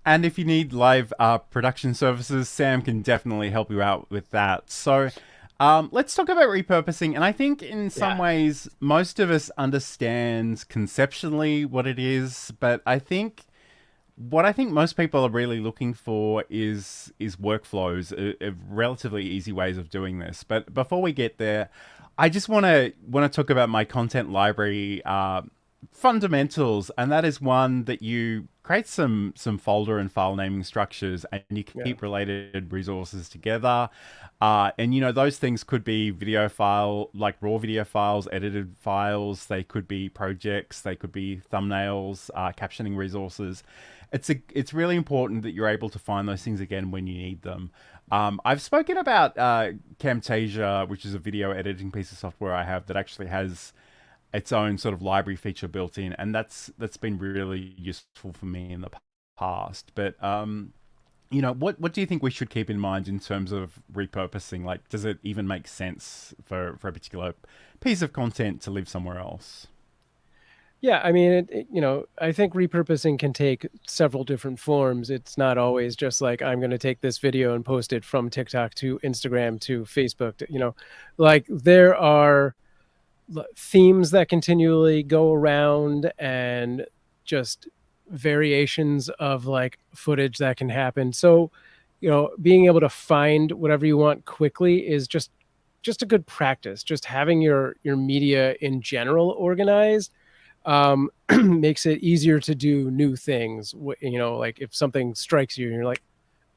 And if you need live production services, Sam can definitely help you out with that. So let's talk about repurposing. And I think in some ways, most of us understand conceptually what it is. But I think what I think most people are really looking for is workflows, relatively easy ways of doing this. But before we get there, I just want to talk about my content library fundamentals, and that is one that you create some folder and file naming structures, and you keep related resources together. And you know, those things could be video file, like raw video files, edited files. They could be projects. They could be thumbnails, captioning resources. It's really important that you're able to find those things again when you need them. I've spoken about Camtasia, which is a video editing piece of software I have that actually has its own sort of library feature built in, and that's been really useful for me in the past. But you know, what do you think we should keep in mind in terms of repurposing? Like, does it even make sense for a particular piece of content to live somewhere else? Yeah, I mean, you know, I think repurposing can take several different forms. It's not always just like, I'm going to take this video and post it from TikTok to Instagram to Facebook. You know, like there are themes that continually go around and just variations of like footage that can happen. So, you know, being able to find whatever you want quickly is just a good practice. Just having your media in general organized makes it easier to do new things. You know, like if something strikes you and you're like,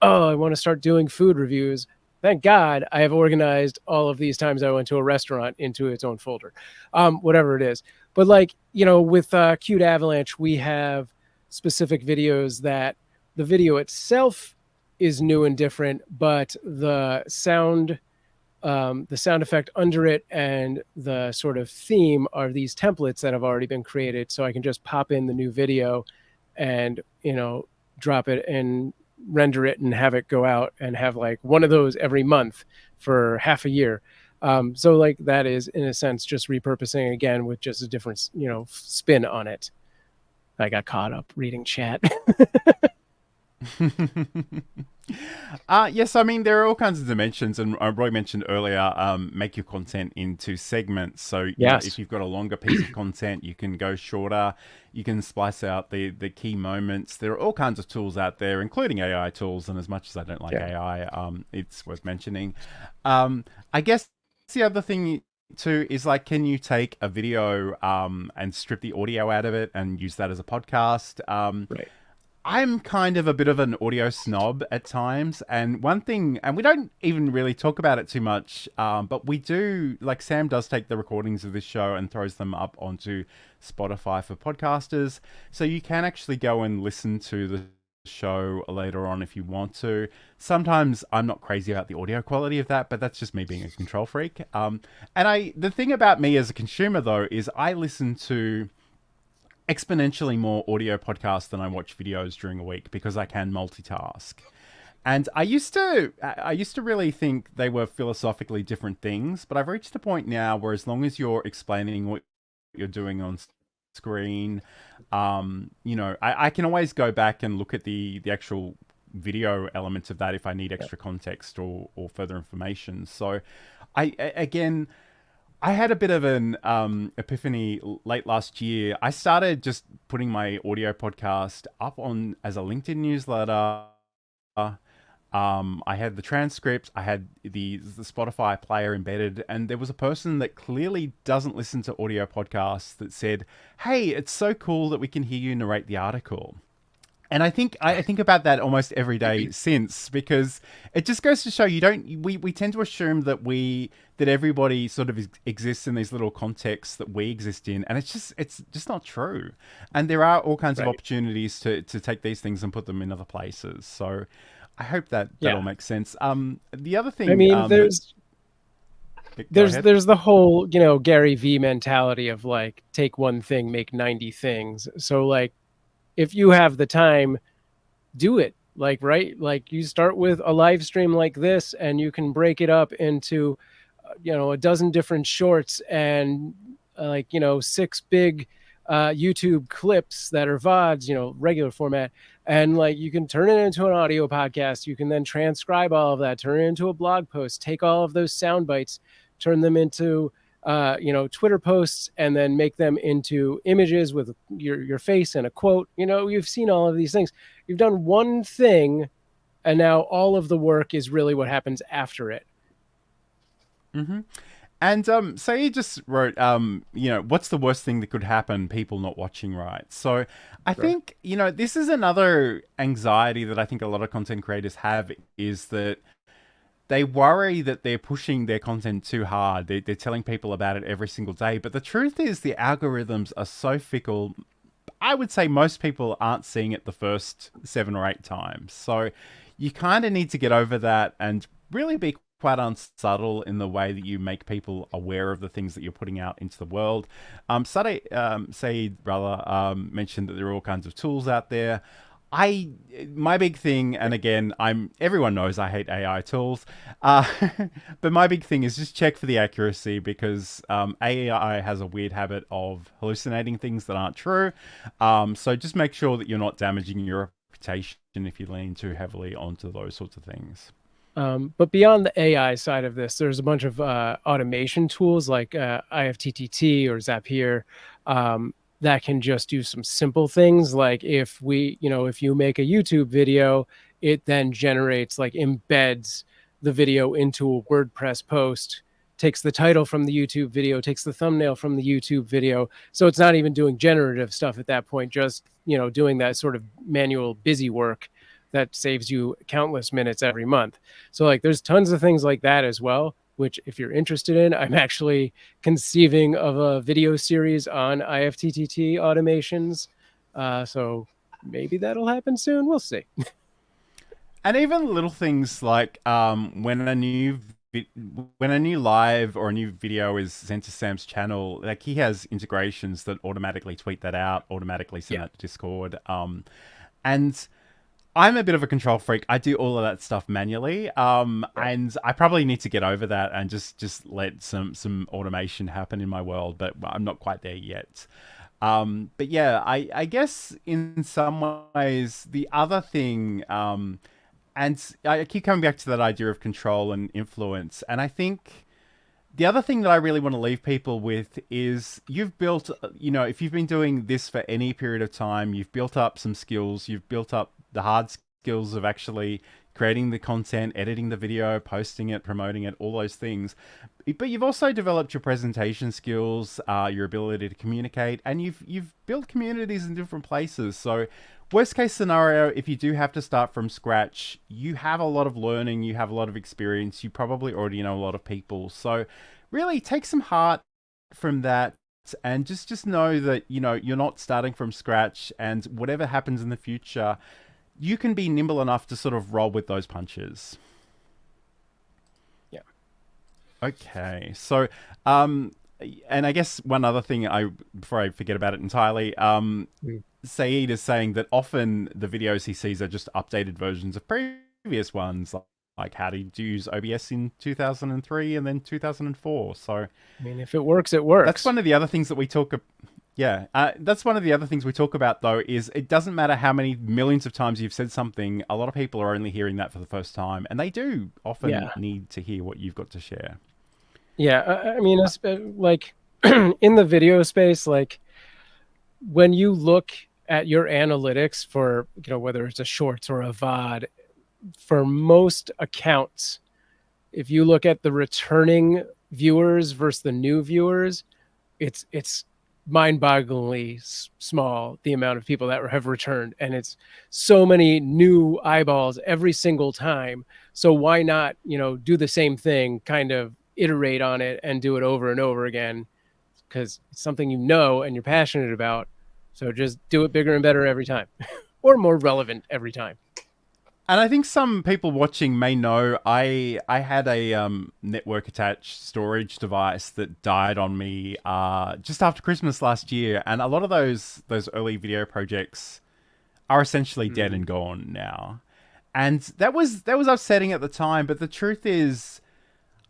oh, I want to start doing food reviews. Thank God I have organized all of these times I went to a restaurant into its own folder, whatever it is. But like, you know, with Cute Avalanche, we have specific videos that the video itself is new and different, but the sound effect under it and the sort of theme are these templates that have already been created. So I can just pop in the new video and, you know, drop it and render it and have it go out and have like one of those every month for half a year. So like that is in a sense just repurposing again with just a different, you know, spin on it. I got caught up reading chat. Yes, I mean, there are all kinds of dimensions, and Roy mentioned earlier, make your content into segments. So you know, if you've got a longer piece of content, you can go shorter. You can splice out the key moments. There are all kinds of tools out there, including AI tools, and as much as I don't like AI, it's worth mentioning. I guess the other thing too is like, can you take a video and strip the audio out of it and use that as a podcast? Right. I'm kind of a bit of an audio snob at times, and one thing, and we don't even really talk about it too much, but we do, like Sam does take the recordings of this show and throws them up onto Spotify for podcasters, so you can actually go and listen to the show later on if you want to. Sometimes I'm not crazy about the audio quality of that, but that's just me being a control freak. And the thing about me as a consumer though is I listen to exponentially more audio podcasts than I watch videos during a week because I can multitask. And I used to really think they were philosophically different things, but I've reached a point now where as long as you're explaining what you're doing on screen, you know, I can always go back and look at the actual video elements of that if I need extra context or further information. So I had a bit of an epiphany late last year. I started just putting my audio podcast up on as a LinkedIn newsletter. I had the transcript, I had the Spotify player embedded, and there was a person that clearly doesn't listen to audio podcasts that said, "Hey, it's so cool that we can hear you narrate the article." And I think about that almost every day since, because it just goes to show we tend to assume that everybody sort of exists in these little contexts that we exist in, and it's just not true. And there are all kinds of opportunities to take these things and put them in other places. So I hope that all makes sense. The other thing, I mean, there's the whole, Gary V mentality of like, take one thing, make 90 things. So like, if you have the time, do it. Like, right? Like you start with a live stream like this, and you can break it up into, a dozen different shorts and 6 big YouTube clips that are VODs, regular format. And like, you can turn it into an audio podcast. You can then transcribe all of that, turn it into a blog post, take all of those sound bites, turn them into Twitter posts, and then make them into images with your face and a quote. You've seen all of these things. You've done one thing, and now all of the work is really what happens after it. Mm-hmm. And so you just wrote, what's the worst thing that could happen? People not watching, right? So I think, this is another anxiety that I think a lot of content creators have, is that they worry that they're pushing their content too hard. They're telling people about it every single day. But the truth is the algorithms are so fickle. I would say most people aren't seeing it the first 7 or 8 times. So you kind of need to get over that and really be quite unsubtle in the way that you make people aware of the things that you're putting out into the world. Saeed mentioned that there are all kinds of tools out there. My big thing, and again, everyone knows I hate AI tools, but my big thing is just check for the accuracy, because AI has a weird habit of hallucinating things that aren't true. So just make sure that you're not damaging your reputation if you lean too heavily onto those sorts of things. But beyond the AI side of this, there's a bunch of automation tools like IFTTT or Zapier that can just do some simple things. Like if you make a YouTube video, it then generates, like embeds the video into a WordPress post, takes the title from the YouTube video, takes the thumbnail from the YouTube video. So it's not even doing generative stuff at that point, just, doing that sort of manual busy work that saves you countless minutes every month. So like, there's tons of things like that as well, which if you're interested in, I'm actually conceiving of a video series on IFTTT automations. So maybe that'll happen soon. We'll see. And even little things like when a new live or a new video is sent to Sam's channel, like he has integrations that automatically tweet that out, automatically send that to Discord. And I'm a bit of a control freak. I do all of that stuff manually, and I probably need to get over that and just let some automation happen in my world, but I'm not quite there yet. But yeah, I guess in some ways, the other thing, and I keep coming back to that idea of control and influence, and I think the other thing that I really want to leave people with is you've built, if you've been doing this for any period of time, you've built up some skills, you've built up the hard skills of actually creating the content, editing the video, posting it, promoting it, all those things. But you've also developed your presentation skills, your ability to communicate, and you've built communities in different places. So worst case scenario, if you do have to start from scratch, you have a lot of learning, you have a lot of experience, you probably already know a lot of people. So really take some heart from that. And just know that, you're not starting from scratch, and whatever happens in the future, you can be nimble enough to sort of roll with those punches. Yeah. Okay. So, and I guess one other thing before I forget about it entirely, Saeed is saying that often the videos he sees are just updated versions of previous ones, like how to use OBS in 2003 and then 2004. So, I mean, if it works, it works. That's one of the other things that we talk about. Yeah, that's one of the other things we talk about, though, is it doesn't matter how many millions of times you've said something. A lot of people are only hearing that for the first time, and they do often need to hear what you've got to share. Yeah, I mean, like in the video space, like when you look at your analytics for, whether it's a shorts or a VOD, for most accounts, if you look at the returning viewers versus the new viewers, it's mind-bogglingly small, the amount of people that have returned, and it's so many new eyeballs every single time. So why not, do the same thing, kind of iterate on it and do it over and over again, because it's something and you're passionate about. So just do it bigger and better every time, or more relevant every time. And I think some people watching may know I had a network attached storage device that died on me just after Christmas last year, and a lot of those early video projects are essentially dead and gone now. And that was upsetting at the time, but the truth is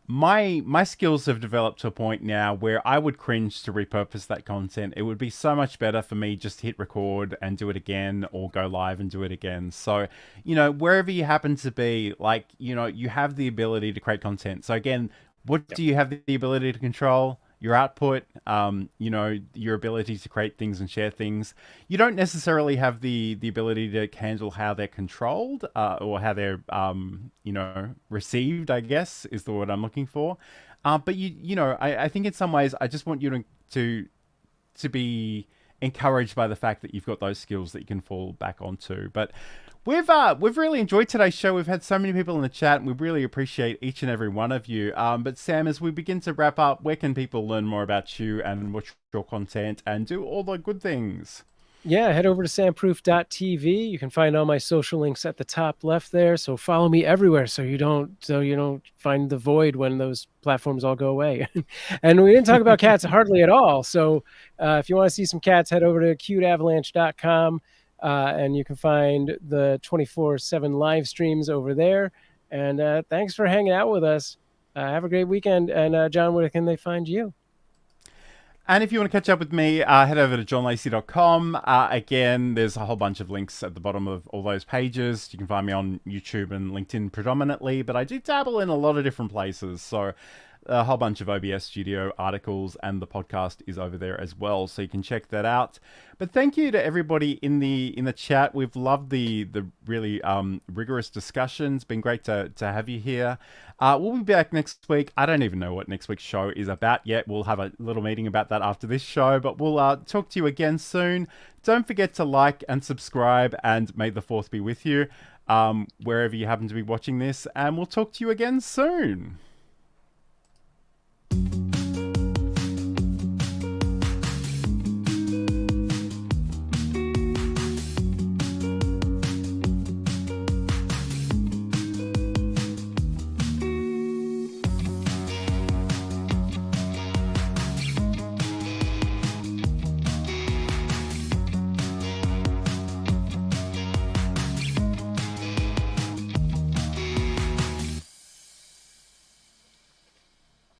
my skills have developed to a point now where I would cringe to repurpose that content. It would be so much better for me just to hit record and do it again, or go live and do it again. So, wherever you happen to be, like, you have the ability to create content. So again, what do you have the ability to control? Your output, your ability to create things and share things. You don't necessarily have the ability to handle how they're controlled, or how they're, received, I guess, is the word I'm looking for. But I think in some ways, I just want you to be encouraged by the fact that you've got those skills that you can fall back onto. But we've really enjoyed today's show. We've had so many people in the chat, and we really appreciate each and every one of you. But Sam, as we begin to wrap up, where can people learn more about you and watch your content and do all the good things? Yeah, head over to samproof.tv. You can find all my social links at the top left there. So follow me everywhere, so you don't find the void when those platforms all go away. And we didn't talk about cats hardly at all. So if you want to see some cats, head over to cuteavalanche.com. And you can find the 24/7 live streams over there. And thanks for hanging out with us. Have a great weekend. And John, where can they find you? And if you want to catch up with me, head over to johnlacey.com. Again, there's a whole bunch of links at the bottom of all those pages. You can find me on YouTube and LinkedIn predominantly, but I do dabble in a lot of different places. So a whole bunch of OBS Studio articles, and the podcast is over there as well, so you can check that out. But thank you to everybody in the chat. We've loved the really rigorous discussions. Been great to have you here. We'll be back next week. I don't even know what next week's show is about yet. We'll have a little meeting about that after this show, but we'll talk to you again soon. Don't forget to like and subscribe, and may the 4th be with you, wherever you happen to be watching this, and we'll talk to you again soon.